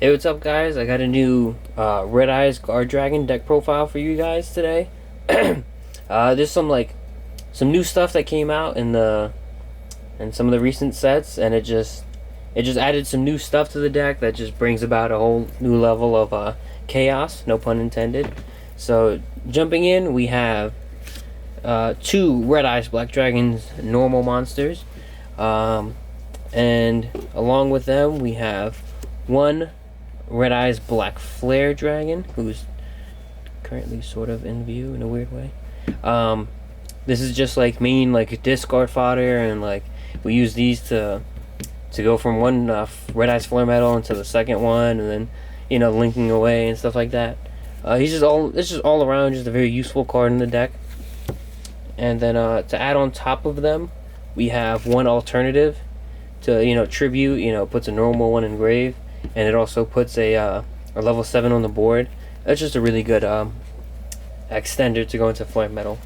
Hey, what's up, guys? I got a new Red Eyes Guardragon deck profile for you guys today. There's some new stuff that came out in some of the recent sets, and it just added some new stuff to the deck that just brings about a whole new level of chaos, no pun intended. So jumping in, we have two Red Eyes Black Dragons normal monsters, and along with them we have one Red Eyes Black Flare Dragon, who's currently sort of in view in a weird way. This is just like main discard fodder, and we use these to go from one Red Eyes Flare Metal into the second one, and then linking away and stuff like that. It's just all around just a very useful card in the deck. And then to add on top of them, we have one alternative to tribute. Puts a normal one in grave, and it also puts a level 7 on the board. That's just a really good extender to go into Flame Metal.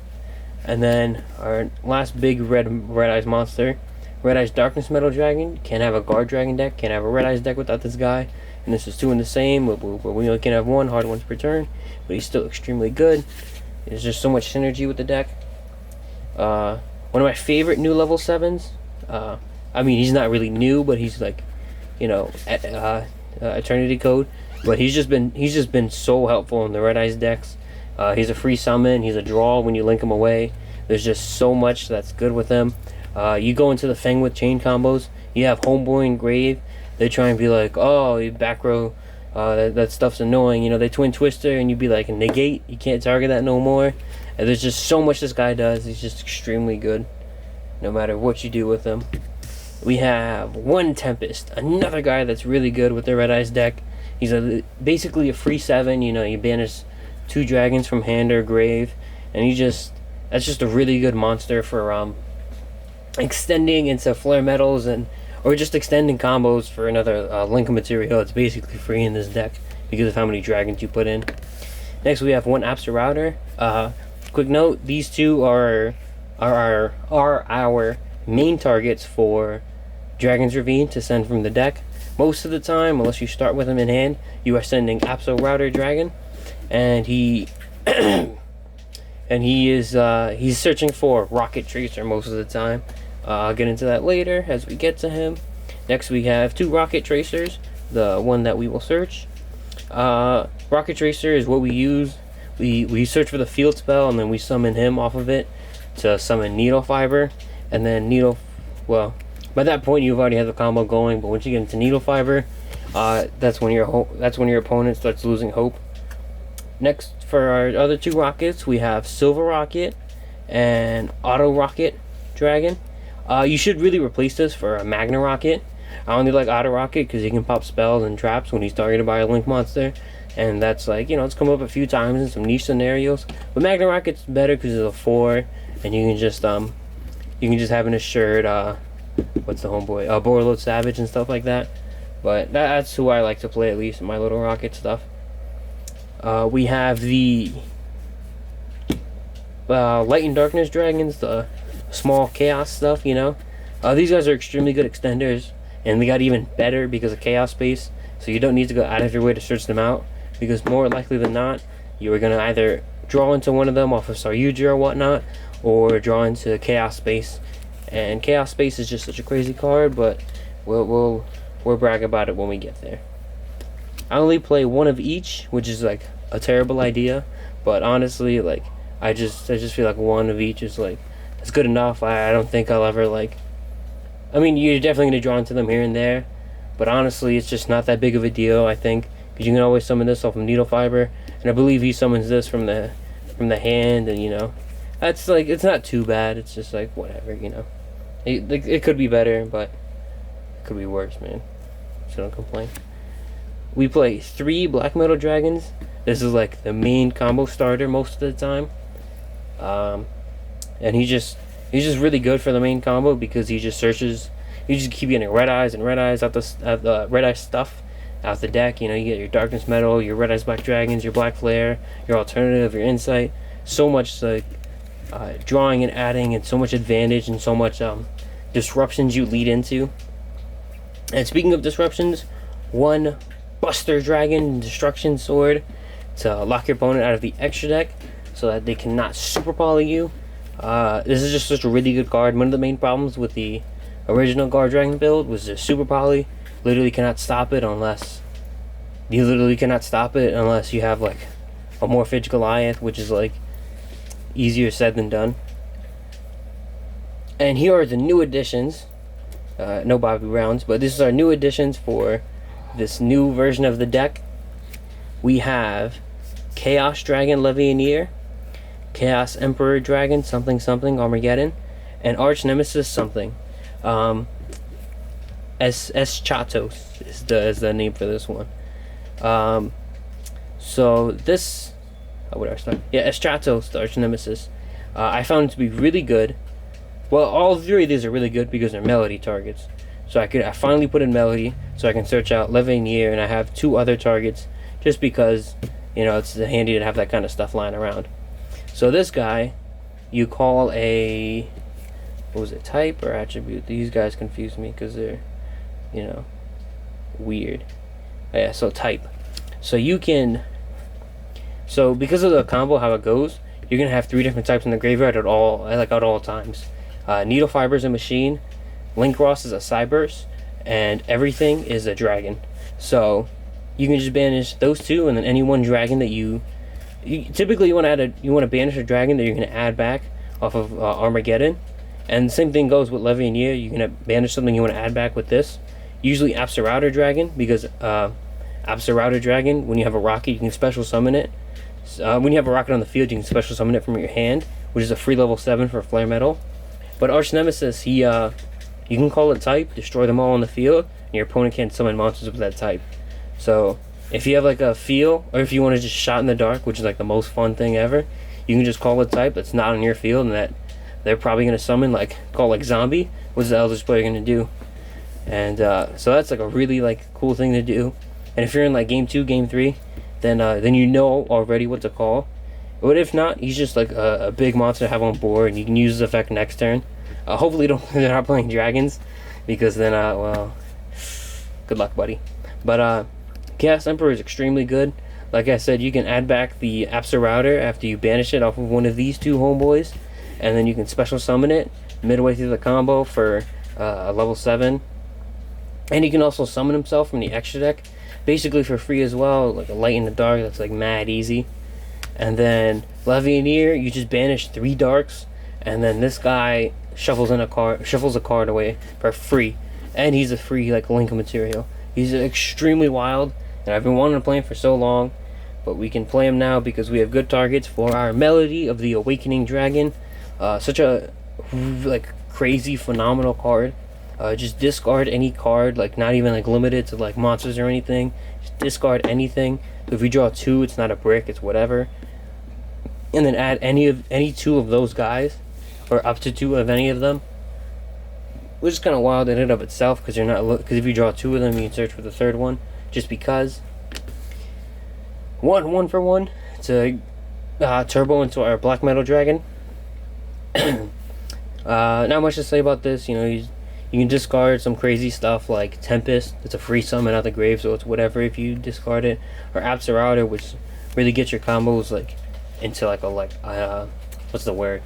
And then our last big Red Eyes monster, Red Eyes Darkness Metal Dragon. Can't have a Guard Dragon deck, can't have a Red Eyes deck without this guy. And this is two in the same, but we only can have one hard ones per turn. But he's still extremely good. There's just so much synergy with the deck. One of my favorite new level 7s. I mean, he's not really new, but he's Eternity Code. But he's just been so helpful in the Red Eyes decks. He's a free summon. He's a draw when you link him away. There's just so much that's good with him. You go into the Fang with chain combos. You have Homeboy and Grave. They try and be like, oh, you back row. That stuff's annoying. They twin twister, and you'd be like, negate. You can't target that no more. And there's just so much this guy does. He's just extremely good, no matter what you do with him. We have one Tempest, another guy that's really good with the Red Eyes deck. He's basically a free 7. You banish 2 dragons from hand or grave, and that's just a really good monster for extending into flare metals or just extending combos for another link material. It's basically free in this deck because of how many dragons you put in. Next, we have one Abster Router. Quick note: these two are our main targets for Dragon's Ravine to send from the deck. Most of the time, unless you start with him in hand, you are sending Abster Router Dragon, and he's searching for Rokket Tracer most of the time. I'll get into that later as we get to him. Next, we have 2 Rokket Tracers, the one that we will search. Rokket Tracer is what we use. We search for the field spell, and then we summon him off of it to summon Needle Fiber, and then by that point you've already had the combo going. But once you get into Needle Fiber, that's when your opponent starts losing hope. Next, for our other 2 rockets, we have Silver Rocket and Auto Rocket Dragon. You should really replace this for a Magna Rocket. I only like Auto Rocket because he can pop spells and traps when he's targeted by a Link monster, and that's it's come up a few times in some niche scenarios. But Magna Rocket's better because it's a 4, and you can just have an assured what's the homeboy Borload Savage and stuff like that. But that's who I like to play, at least in my little rocket stuff. We have the Light and Darkness Dragons, the small chaos stuff. These guys are extremely good extenders, and they got even better because of chaos space. So you don't need to go out of your way to search them out, because more likely than not, you are gonna either draw into one of them off of Yugioh or whatnot, or draw into chaos space. And chaos space is just such a crazy card, but we'll brag about it when we get there. I only play one of each, which is a terrible idea, but honestly, I just feel like one of each is it's good enough. I don't think I'll ever I mean, you're definitely gonna draw into them here and there, but honestly, it's just not that big of a deal, I think, because you can always summon this off of Needle Fiber, and I believe he summons this from the hand, and that's it's not too bad. It's just whatever, it could be better, but it could be worse, man. So don't complain. We play 3 Black Metal Dragons. This is the main combo starter most of the time, and he's just really good for the main combo because he just searches. You just keep getting Red Eyes and Red Eyes out the Red Eyes stuff out the deck. You get your Darkness Metal, your Red Eyes Black Dragons, your Black Flare, your Alternative, your Insight. So much drawing and adding, and so much advantage, and so much disruptions you lead into. And speaking of disruptions, one Buster Dragon Destruction Sword to lock your opponent out of the extra deck so that they cannot super poly you. This is just such a really good card. One of the main problems with the original guardragon build was the super poly. Literally cannot stop it unless you have like a Morphage Goliath, which is like easier said than done. And here are the new additions. No Bobby Browns, but this is our new additions for this new version of the deck. We have Chaos Dragon Levianeer, Chaos Emperor Dragon something something Armageddon, and Arch Nemesis something. Eschatos is the name for this one. So this, where did I start? Yeah, Eschatos, the Arch Nemesis. I found it to be really good. Well, all three of these are really good because they're melody targets. So I finally put in melody, so I can search out Levianeer, and I have 2 other targets, just because, you know, it's handy to have that kind of stuff lying around. So this guy, you call a, what was it, type or attribute? These guys confuse me because they're, you know, weird. Yeah, so type. So you can, so because of the combo, how it goes, you're gonna have 3 different types in the graveyard at all times. Needle Fiber's a machine, Link Ross is a Cyburst, and everything is a dragon. So you can just banish those 2, and then any one dragon that you typically you want to banish a dragon that you're going to add back off of Armageddon. And the same thing goes with Levianeer. You're going to banish something you want to add back with this. Usually Absolouter Dragon, because Absolouter Dragon, when you have a rocket, you can special summon it. When you have a rocket on the field, you can special summon it from your hand, which is a free level 7 for Flare Metal. But Arch Nemesis, you can call it type, destroy them all on the field, and your opponent can't summon monsters with that type. So if you have like a feel, or if you want to just shot in the dark, which is like the most fun thing ever, you can just call it type that's not on your field, and that they're probably going to summon, like call like zombie. What's the Eldritch player going to do? And so that's like a really like cool thing to do. And if you're in like game 2, game 3, then you know already what to call. But if not, he's just like a big monster to have on board, and you can use his effect next turn. Hopefully they're not playing dragons, because then, well, good luck, buddy. But Chaos Emperor is extremely good. Like I said, you can add back the Absolouter after you banish it off of one of these 2 homeboys, and then you can special summon it midway through the combo for a level 7. And he can also summon himself from the extra deck, basically for free as well, like a Light in the Dark that's like mad easy. And then Levianeer, you just banish 3 darks, and then this guy shuffles a card away for free, and he's a free like link material. He's extremely wild, and I've been wanting to play him for so long, but we can play him now because we have good targets for our Melody of the Awakening Dragon. Such a like crazy phenomenal card. Just discard any card, like not even like limited to like monsters or anything. Just discard anything. So if you draw 2, it's not a brick, it's whatever. And then add any 2 of those guys, or up to 2 of any of them, which is kind of wild in and of itself, because if you draw 2 of them, you can search for the 3rd one, just because. One for one to turbo into our Black Metal Dragon. Not much to say about this. You know, you can discard some crazy stuff like Tempest. It's a free summon out of the grave, so it's whatever if you discard it. Or Absolouter, which really gets your combos like into like a what's the word?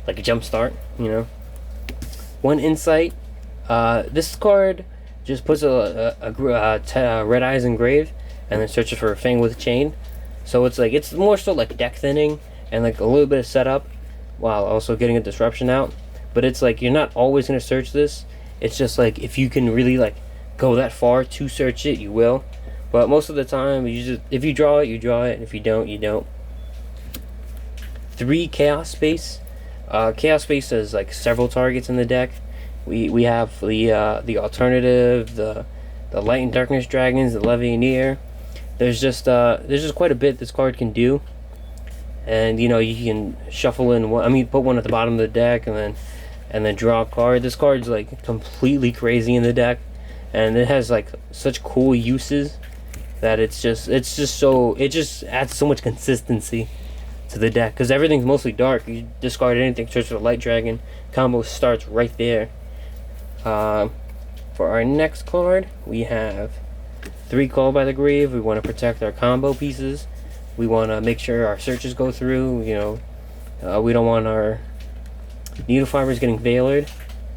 Like a jump start, you know. 1 insight. This card just puts a Red Eyes Engrave, and then searches for a Fang with Chain. So it's more so like deck thinning and like a little bit of setup, while also getting a disruption out. But it's like you're not always gonna search this. It's just like if you can really like go that far to search it, you will. But most of the time, if you draw it, you draw it. And if you don't, you don't. 3 Chaos Space. Chaos Space has like several targets in the deck. We have the alternative, the Light and Darkness Dragons, the Levianeer. There's just quite a bit this card can do. And you know, you can shuffle in one. I mean, put one at the bottom of the deck, and then draw a card. This card's like completely crazy in the deck, and it has like such cool uses that it just adds so much consistency to the deck, because everything's mostly dark. You discard anything, search for the Light Dragon, combo starts right there. For our next card, we have 3 Call by the Grave. We want to protect our combo pieces. We want to make sure our searches go through. We don't want our needle fibers getting veilered.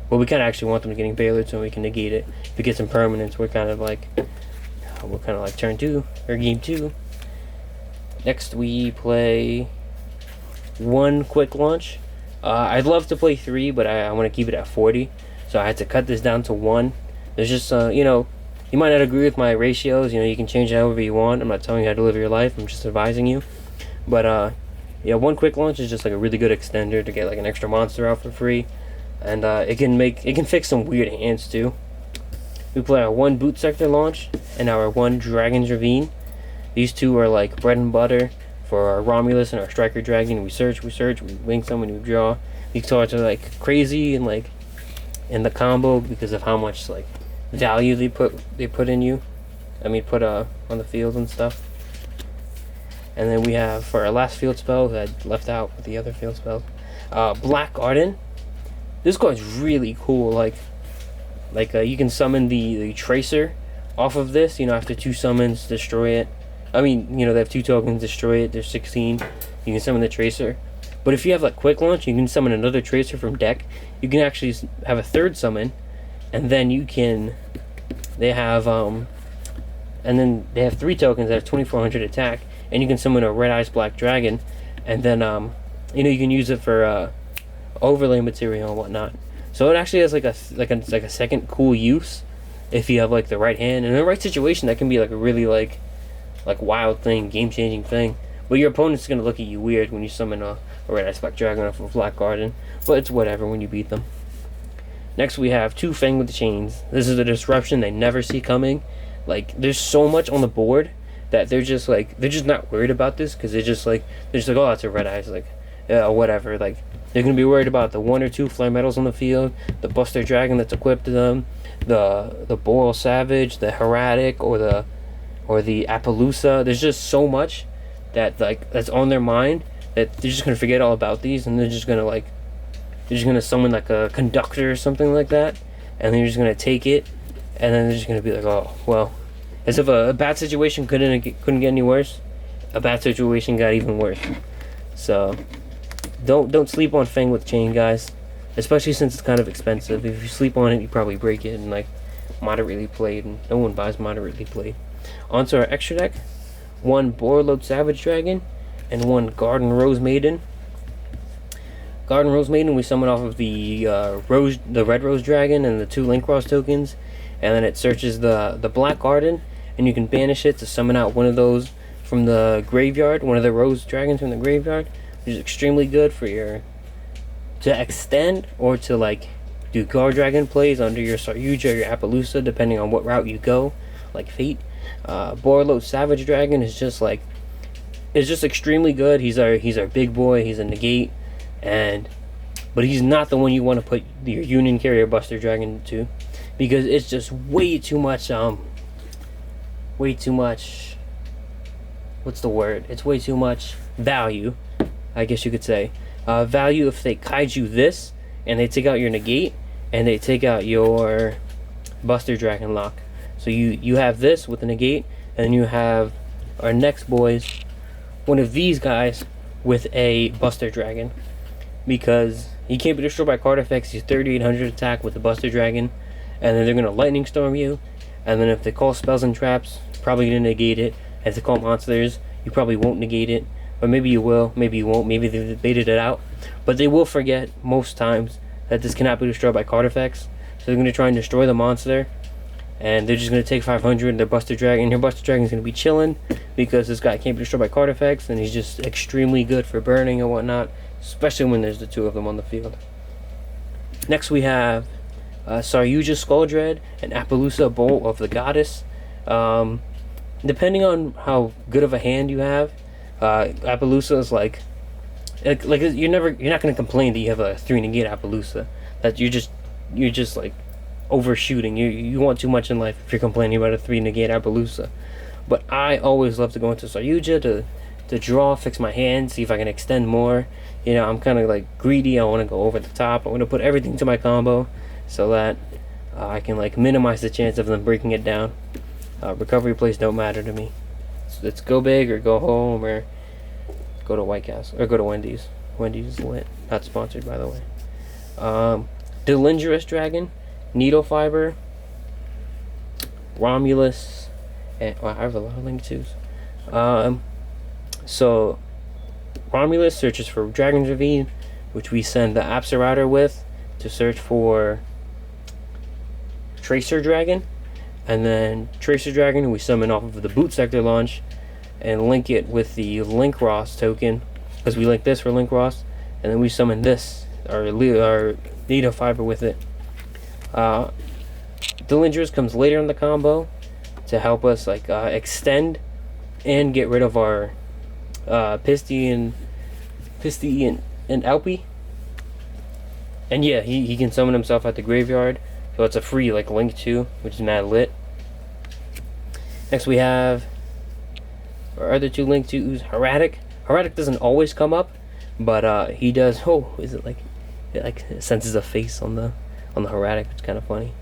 Well, we kind of actually want them getting veilered so we can negate it. If it gets some permanence, we're kind of like turn 2 or game 2. Next, we play 1 quick launch. I'd love to play 3, but I want to keep it at 40. So I had to cut this down to 1. There's just, you might not agree with my ratios. You can change it however you want. I'm not telling you how to live your life. I'm just advising you. But, 1 quick launch is just like a really good extender to get like an extra monster out for free. And it can fix some weird hands too. We play our 1 boot sector launch and our 1 dragon's ravine. These 2 are like bread and butter for our Romulus and our striker dragon. We search, we wing summon, we draw. These cards are like crazy and like in the combo because of how much like value they put in you. Put on the field and stuff. And then we have, for our last field spell that I left out with the other field spells, Black Garden. This card's really cool. Like you can summon the Tracer off of this. After 2 summons, destroy it. They have 2 tokens, destroy it. There's 16. You can summon the Tracer. But if you have like quick launch, you can summon another Tracer from deck. You can actually have a 3rd summon, and then they have 3 tokens that have 2400 attack, and you can summon a Red Eyes Black Dragon, and then you can use it for overlay material and whatnot. So it actually has like a second cool use if you have like the right hand and in the right situation. That can be like a really like wild thing, game changing thing. But your opponent's gonna look at you weird when you summon a Red Eyes Black Dragon off of Black Garden. But it's whatever when you beat them. Next we have 2 Fang with the Chains. This is a disruption they never see coming. Like there's so much on the board that they're just not worried about this because they're just like oh, that's a Red Eyes, like whatever. Like they're gonna be worried about the 1 or 2 flare metals on the field, the Buster Dragon that's equipped to them, the Boral Savage, the Heratic, or the Appaloosa. There's just so much that's on their mind that they're just gonna forget all about these, and they're just gonna summon like a Conductor or something like that, and they're just gonna take it, and then they're just gonna be like, oh well, as if a bad situation couldn't get any worse. A bad situation got even worse. So don't sleep on Fang with Chain, guys, especially since it's kind of expensive. If you sleep on it, you probably break it, and like moderately played, and no one buys moderately played. Onto our extra deck: 1 Borload Savage Dragon and 1 Garden Rose Maiden. Garden Rose Maiden we summon off of the Red Rose Dragon and the 2 Link Cross tokens, and then it searches the Black Garden, and you can banish it to summon out one of those from the graveyard, one of the Rose Dragons from the graveyard, which is extremely good for to extend or to like do guardragon plays under your Saryuja or your Appaloosa, depending on what route you go, like Fate. Borload Savage Dragon is just extremely good. He's our big boy. He's a negate, but he's not the one you want to put your Union Carrier Buster Dragon to, because it's just way too much. What's the word? It's way too much value, I guess you could say. Value if they kaiju this and they take out your negate and they take out your Buster Dragon lock. So you have this with the negate, and then you have our next boys, one of these guys with a Buster Dragon, because he can't be destroyed by card effects. He's 3800 attack with the Buster Dragon, and then they're gonna Lightning Storm you, and then if they call spells and traps, probably gonna negate it. If they call monsters, you probably won't negate it, or maybe you will, maybe you won't, maybe they debated it out, but they will forget most times that this cannot be destroyed by card effects. So they're gonna try and destroy the monster, and they're just going to take 500 and their Buster Dragon. Your Buster Dragon is going to be chilling because this guy can't be destroyed by card effects, and he's just extremely good for burning and whatnot, especially when there's the 2 of them on the field. Next we have Saryuja Skull-Dread and Appaloosa Bolt of the Goddess. Depending on how good of a hand you have, Appaloosa is like you're not going to complain that you have a 3 negate Appaloosa. That you're just like overshooting. You want too much in life if you're complaining about a 3 negate Appaloosa. But I always love to go into Saryuja to draw, fix my hand, see if I can extend more. I'm kind of like greedy. I want to go over the top. I want to put everything to my combo so that I can like minimize the chance of them breaking it down. Recovery plays don't matter to me. It's go big or go home or go to White Castle or go to Wendy's. Wendy's is lit. Not sponsored, by the way. Delindrous Dragon, Needle Fiber, Romulus, and I have a lot of link twos. So Romulus searches for Dragon's Ravine, which we send the Apsarouter with to search for Tracer Dragon, and then Tracer Dragon we summon off of the Boot Sector launch and link it with the Link Ross token, because we link this for Link Ross, and then we summon this, our Needle Fiber with it. Delindrous comes later in the combo to help us like extend and get rid of our Pisty and Elpie. And yeah, he can summon himself at the graveyard, so it's a free like link 2, which is mad lit. Next we have our other 2 link 2s. Herratic. Herratic doesn't always come up, but he does. Oh, is it like it senses a face on the Herratic? It's kind of funny.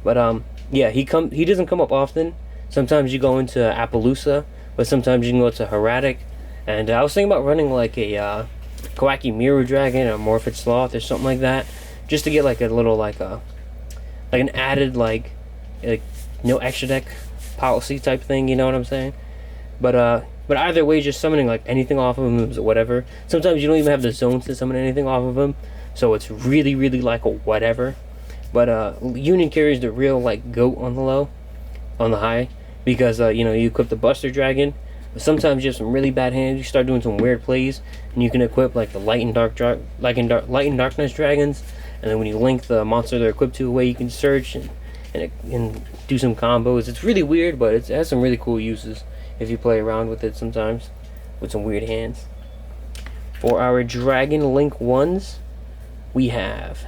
But yeah, he doesn't come up often. Sometimes you go into Appaloosa, but sometimes you can go to Herratic. And I was thinking about running like a Kawaki Mirror Dragon or Morphid Sloth or something like that, just to get like a little like an added like no extra deck policy type thing. You know what I'm saying? But either way, just summoning like anything off of him is whatever. Sometimes you don't even have the zones to summon anything off of him, so it's really like a whatever. But Union carries the real like goat on the high, because you equip the Buster Dragon. But sometimes you have some really bad hands. You start doing some weird plays, and you can equip like the Light and Darkness Dragons. And then when you link the monster they're equipped to away, you can search and do some combos. It's really weird, but it has some really cool uses if you play around with it sometimes with some weird hands. For our Dragon Link 1s, we have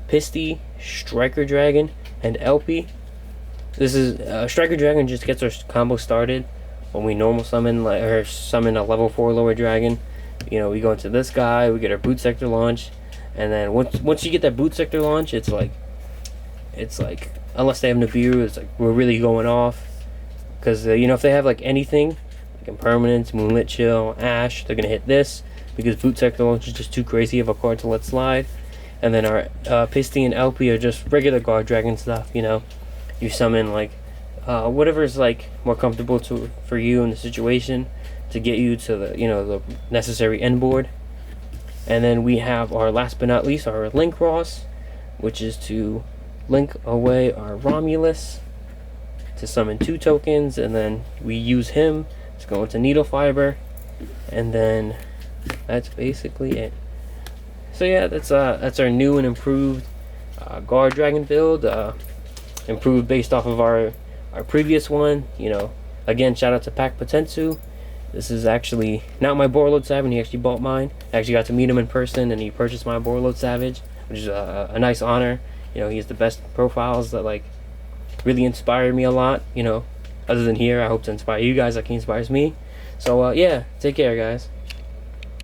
Pisty, Striker Dragon, and Elpie. This is Striker Dragon just gets our combo started when we normal summon summon a level 4 lower dragon. We go into this guy, we get our Boot Sector launch, and then once you get that Boot Sector launch, it's like unless they have Nibiru, it's like we're really going off, because if they have like anything like Impermanence, Moonlit Chill, Ash, they're gonna hit this, because Boot Sector launch is just too crazy of a card to let slide. And then our Pisty and Elpie are just regular guardragon stuff. You summon like whatever's like more comfortable for you in the situation to get you to the necessary end board. And then we have our last but not least, our Link Ross, which is to link away our Romulus to summon 2 tokens, and then we use him to go into Needle Fiber, and then that's basically it. So yeah, that's our new and improved guardragon build, improved based off of our previous one. Again, shout out to Pac Potensu. This is actually not my Borreload Savage. He actually bought mine. I actually got to meet him in person, and he purchased my Borreload Savage, which is a nice honor. He has the best profiles that like really inspire me a lot. Other than here, I hope to inspire you guys like he inspires me. So yeah, take care, guys.